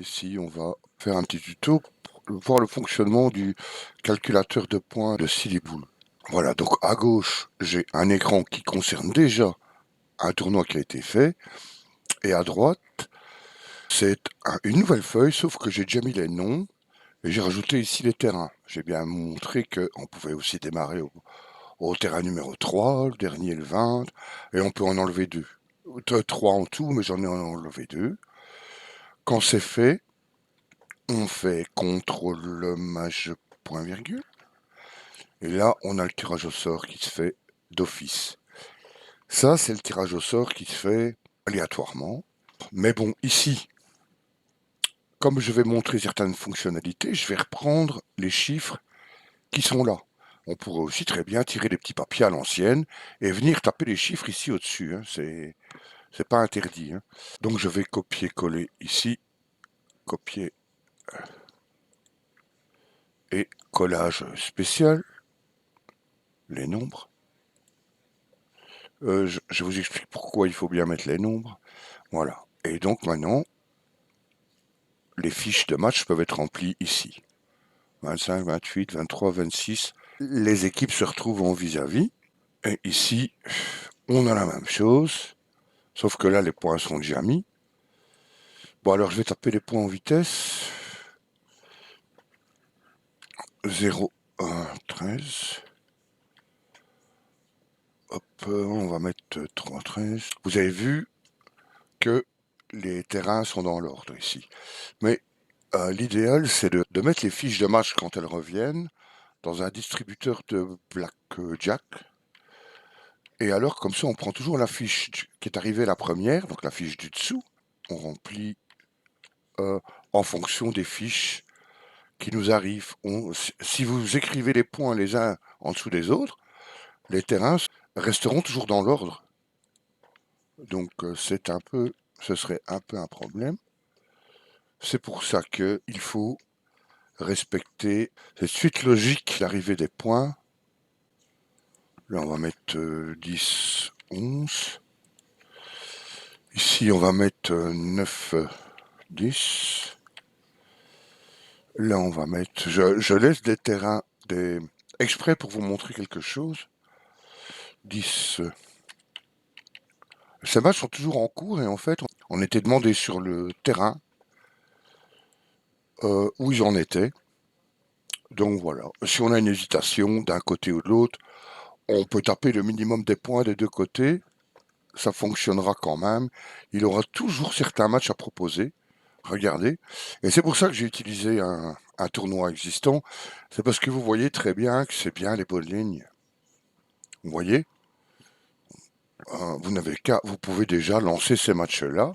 ici, on va faire un petit tuto pour voir le fonctionnement du calculateur de points de Silly-Boule. Voilà, donc à gauche, j'ai un écran qui concerne déjà un tournoi qui a été fait, et à droite, c'est une nouvelle feuille, sauf que j'ai déjà mis les noms, et j'ai rajouté ici les terrains. J'ai bien montré qu'on pouvait aussi démarrer au terrain numéro 3, le dernier le 20, et on peut en enlever 2. 3 en tout, mais j'en ai enlevé 2. Quand c'est fait, on fait CTRL maj point virgule. Et là, on a le tirage au sort qui se fait d'office. Ça, c'est le tirage au sort qui se fait aléatoirement. Mais bon, ici, comme je vais montrer certaines fonctionnalités, je vais reprendre les chiffres qui sont là. On pourrait aussi très bien tirer des petits papiers à l'ancienne et venir taper les chiffres ici au-dessus. Hein. C'est pas interdit. Hein. Donc je vais copier-coller ici, copier et collage spécial, les nombres. Je vous explique pourquoi il faut bien mettre les nombres. Voilà. Et donc maintenant, les fiches de match peuvent être remplies ici. 25, 28, 23, 26. Les équipes se retrouvent en vis-à-vis. Et ici, on a la même chose. Sauf que là, les points sont déjà mis. Bon, alors je vais taper les points en vitesse. 0, 1, 13. Hop, on va mettre 3, 13. Vous avez vu que les terrains sont dans l'ordre ici. Mais l'idéal, c'est de mettre les fiches de match quand elles reviennent dans un distributeur de Blackjack. Et alors, comme ça, on prend toujours la fiche qui est arrivée la première, donc la fiche du dessous. On remplit en fonction des fiches qui nous arrivent. Si vous écrivez les points les uns en dessous des autres, les terrains resteront toujours dans l'ordre. Donc, ce serait un peu un problème. C'est pour ça qu'il faut respecter cette suite logique, l'arrivée des points. Là, on va mettre 10, 11. Ici, on va mettre 9, 10. Là, on va mettre... Je laisse des terrains exprès pour vous montrer quelque chose. 10. Ces matchs sont toujours en cours et en fait, on était demandé sur le terrain où ils en étaient. Donc voilà. Si on a une hésitation d'un côté ou de l'autre, on peut taper le minimum des points des deux côtés. Ça fonctionnera quand même. Il aura toujours certains matchs à proposer. Regardez. Et c'est pour ça que j'ai utilisé un tournoi existant. C'est parce que vous voyez très bien que c'est bien les bonnes lignes. Vous voyez, vous pouvez déjà lancer ces matchs-là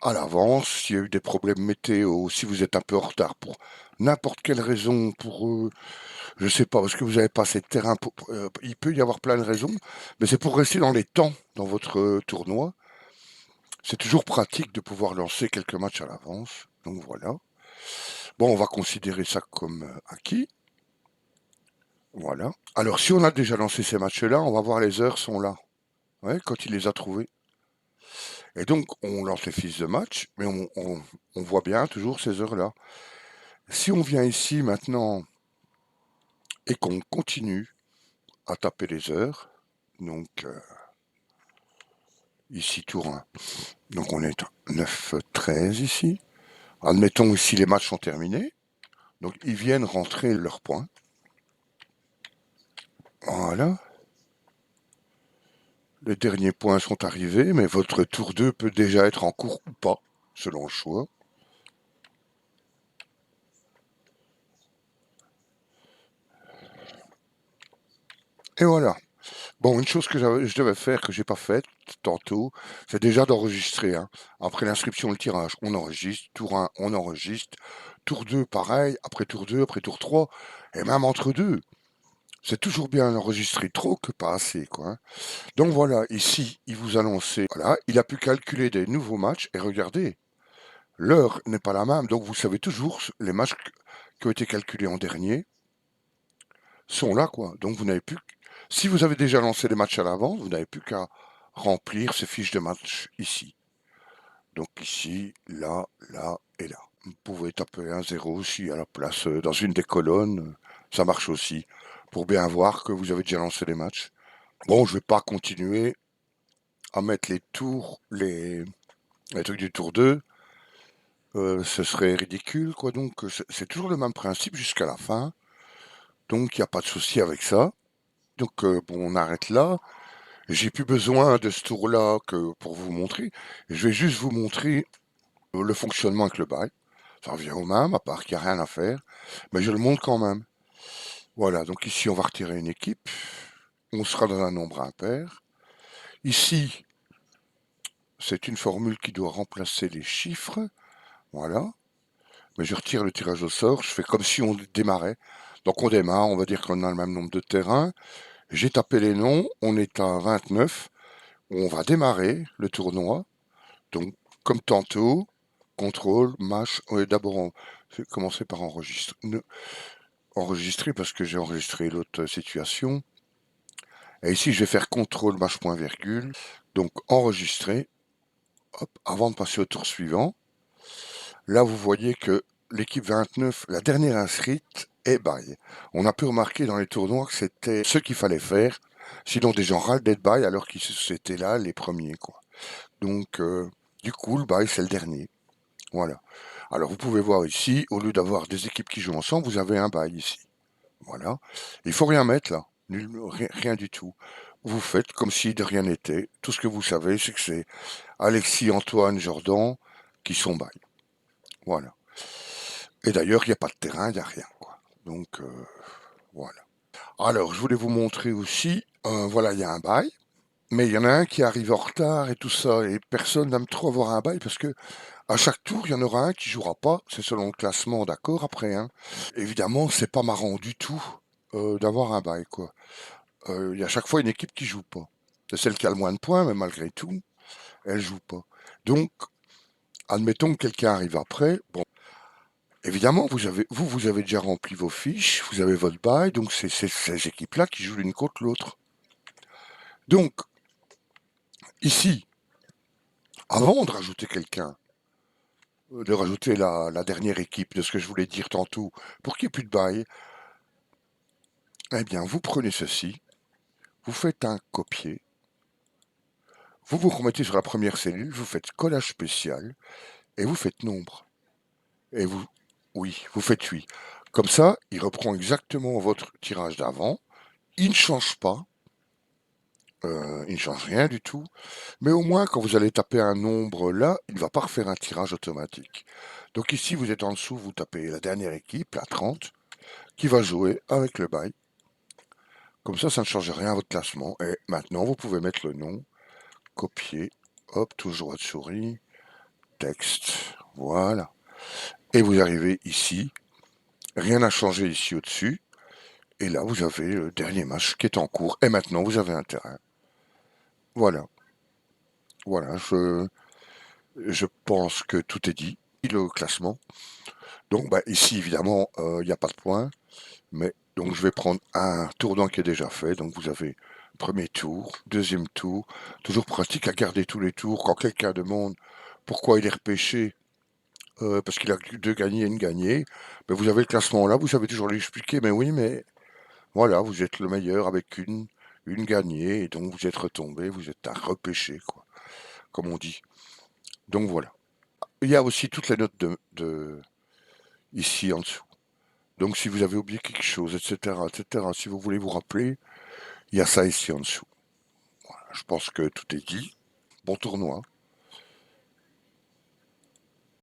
à l'avance. S'il y a eu des problèmes météo, si vous êtes un peu en retard pour n'importe quelle raison, je sais pas, parce que vous n'avez pas assez de terrain, il peut y avoir plein de raisons, mais c'est pour rester dans les temps dans votre tournoi. C'est toujours pratique de pouvoir lancer quelques matchs à l'avance. Donc voilà. Bon, on va considérer ça comme acquis. Voilà. Alors, si on a déjà lancé ces matchs-là, on va voir les heures sont là. Ouais, quand il les a trouvées. Et donc, on lance les fiches de match, mais on voit bien toujours ces heures-là. Si on vient ici maintenant et qu'on continue à taper les heures, donc ici tour 1, donc on est 9, 13 ici. Admettons ici les matchs sont terminés, donc ils viennent rentrer leurs points. Voilà. Les derniers points sont arrivés, mais votre tour 2 peut déjà être en cours ou pas, selon le choix. Et voilà. Bon, une chose que je devais faire, que j'ai pas faite tantôt, c'est déjà d'enregistrer. Hein. Après l'inscription, le tirage, on enregistre. Tour 1, on enregistre. Tour 2, pareil. Après tour 2, après tour 3. Et même entre deux. C'est toujours bien enregistré, trop que pas assez, quoi. Hein. Donc voilà, ici, il vous a lancé. Voilà, il a pu calculer des nouveaux matchs. Et regardez, l'heure n'est pas la même. Donc vous savez toujours les matchs qui ont été calculés en dernier sont là, quoi. Donc vous n'avez plus. Si vous avez déjà lancé les matchs à l'avance, vous n'avez plus qu'à remplir ces fiches de match ici. Donc ici, là, là et là. pouvez taper un 0 aussi à la place dans une des colonnes. Ça marche aussi pour bien voir que vous avez déjà lancé les matchs. Bon, je vais pas continuer à mettre les tours, les trucs du tour 2. Ce serait ridicule, quoi. Donc, c'est toujours le même principe jusqu'à la fin. Donc, il n'y a pas de souci avec ça. Donc, bon, on arrête là. J'ai plus besoin de ce tour-là que pour vous montrer. Je vais juste vous montrer le fonctionnement avec le bail. Ça revient au même, à part qu'il n'y a rien à faire. Mais je le montre quand même. Voilà, donc ici, on va retirer une équipe. On sera dans un nombre impair. Ici, c'est une formule qui doit remplacer les chiffres. Voilà. Mais je retire le tirage au sort. Je fais comme si on démarrait. Donc on démarre, on va dire qu'on a le même nombre de terrains. J'ai tapé les noms. On est à 29. On va démarrer le tournoi. Donc, comme tantôt, contrôle, match. D'abord, on va commencer par enregistrer. Enregistrer parce que j'ai enregistré l'autre situation. Et ici, je vais faire contrôle, match, point, virgule. Donc, enregistrer. Hop, avant de passer au tour suivant. Là, vous voyez que l'équipe 29, la dernière inscrite, est bail. On a pu remarquer dans les tournois que c'était ce qu'il fallait faire. Sinon, des gens râlent d'être bail alors qu'ils étaient là les premiers, quoi. Donc, du coup, le bail, c'est le dernier. Voilà. Alors, vous pouvez voir ici, au lieu d'avoir des équipes qui jouent ensemble, vous avez un bail ici. Voilà. Il faut rien mettre là. Rien du tout. Vous faites comme si de rien n'était. Tout ce que vous savez, c'est que c'est Alexis, Antoine, Jordan qui sont bail. Voilà. Et d'ailleurs, il n'y a pas de terrain, il n'y a rien, quoi. Donc, voilà. Alors, je voulais vous montrer aussi, voilà, il y a un bail. Mais il y en a un qui arrive en retard et tout ça, et personne n'aime trop avoir un bail parce que à chaque tour, il y en aura un qui jouera pas. C'est selon le classement, d'accord, après, hein. Évidemment, c'est pas marrant du tout d'avoir un bail, quoi. Il y a chaque fois une équipe qui joue pas. C'est celle qui a le moins de points, mais malgré tout, elle joue pas. Donc, admettons que quelqu'un arrive après. Bon, évidemment, vous avez déjà rempli vos fiches, vous avez votre bail, donc c'est ces équipes-là qui jouent l'une contre l'autre. Donc, ici, avant de rajouter quelqu'un, de rajouter la dernière équipe de ce que je voulais dire tantôt, pour qu'il n'y ait plus de bail, eh bien, vous prenez ceci, vous faites un copier, vous vous remettez sur la première cellule, vous faites collage spécial, et vous faites nombre. Et vous, oui, vous faites 8. Comme ça, il reprend exactement votre tirage d'avant, il ne change pas, il ne change rien du tout, mais au moins, quand vous allez taper un nombre là, il ne va pas refaire un tirage automatique. Donc ici, vous êtes en dessous, vous tapez la dernière équipe, la 30, qui va jouer avec le bail. Comme ça ne change rien à votre classement. Et maintenant, vous pouvez mettre le nom, copier, hop, toujours votre souris, texte, voilà. Et vous arrivez ici, rien n'a changé ici au-dessus. Et là, vous avez le dernier match qui est en cours. Et maintenant, vous avez un terrain. Voilà, voilà, je pense que tout est dit. Le classement. Donc, bah, ici, évidemment, il n'y a pas de points. Mais donc je vais prendre un tournant qui est déjà fait. Donc vous avez premier tour, deuxième tour. Toujours pratique à garder tous les tours. Quand quelqu'un demande pourquoi il est repêché, parce qu'il a que deux gagnés et une gagnée, ben vous avez le classement là, vous savez toujours lui expliquer, mais oui, mais voilà, vous êtes le meilleur avec une gagnée, et donc vous êtes retombé, vous êtes un repêché, quoi, comme on dit. Donc voilà. Il y a aussi toutes les notes ici en dessous. Donc si vous avez oublié quelque chose, etc., etc., si vous voulez vous rappeler, il y a ça ici en dessous. Je pense que tout est dit. Bon tournoi.